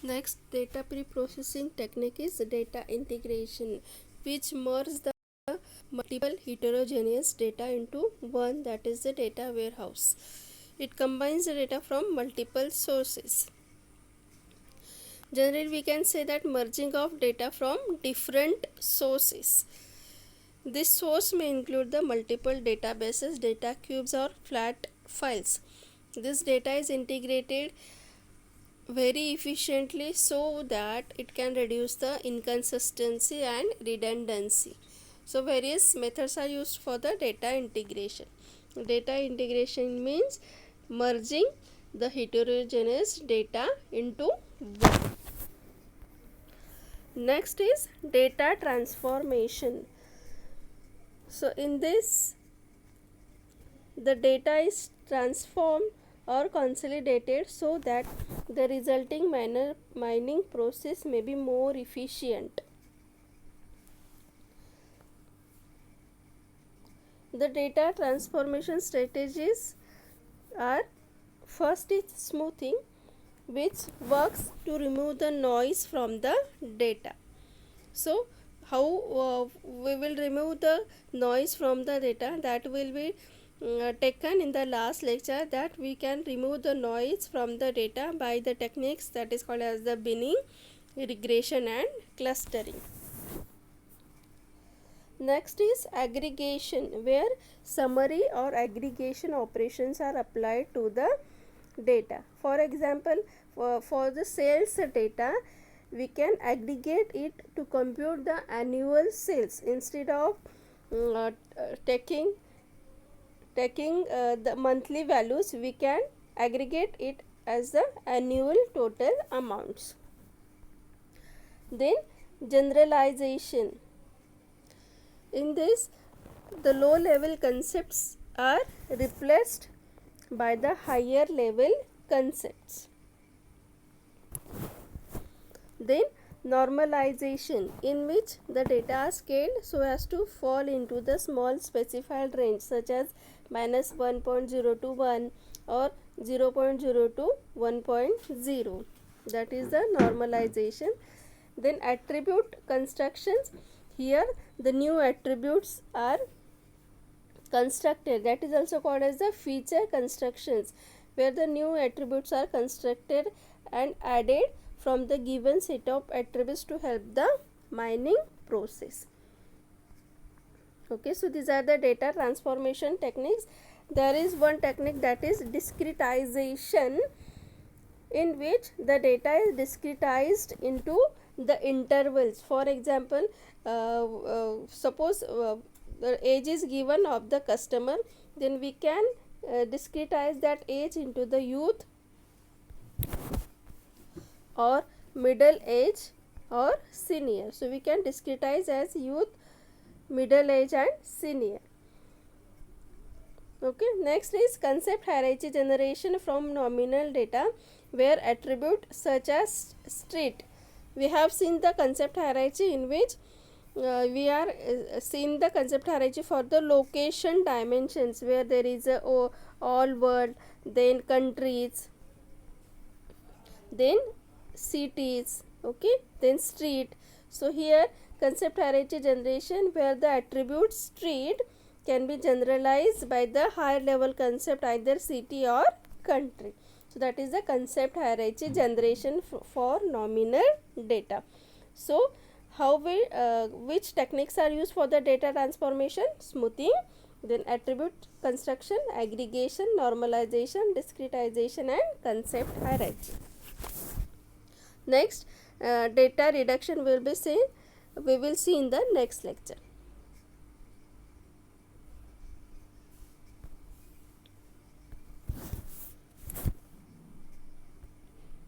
Next data pre-processing technique is data integration, which merges the multiple heterogeneous data into one, that is the data warehouse. It combines the data from multiple sources. Generally, we can say that merging of data from different sources. This source may include the multiple databases, data cubes, or flat files. This data is integrated very efficiently so that it can reduce the inconsistency and redundancy. So various methods are used for the data integration. Data integration means merging the heterogeneous data into one. Next is data transformation. So in this, the data is transformed or consolidated so that the resulting mining process may be more efficient. The data transformation strategies are: first is smoothing, which works to remove the noise from the data. So how we will remove the noise from the data, that will be taken in the last lecture, that we can remove the noise from the data by the techniques that is called as the binning, regression, and clustering. Next is aggregation, where summary or aggregation operations are applied to the data. For example, for the sales data, we can aggregate it to compute the annual sales instead of taking the monthly values. We can aggregate it as the annual total amounts. Then generalization. In this, the low level concepts are replaced by the higher level concepts. Then normalization, in which the data are scaled so as to fall into the small specified range, such as -1.0 to 1 or 0.0 to 1.0. That is the normalization. Then attribute constructions. Here the new attributes are constructed, that is also called as the feature constructions, where the new attributes are constructed and added from the given set of attributes to help the mining process. Okay, so these are the data transformation techniques. There is one technique, that is discretization, in which the data is discretized into the intervals. For example, suppose the age is given of the customer, then we can discretize that age into the youth or middle age or senior. So we can discretize as youth, middle age, and senior. Okay, next is concept hierarchy generation from nominal data, where attribute such as street. We have seen the concept hierarchy in which we are seeing the concept hierarchy for the location dimensions, where there is a all world, then countries, then cities, okay, then street. So here concept hierarchy generation, where the attribute street can be generalized by the higher level concept, either city or country. So that is the concept hierarchy generation for nominal data. So how we which techniques are used for the data transformation? Smoothing, then attribute construction, aggregation, normalization, discretization, and concept hierarchy. Next, data reduction we will see in the next lecture.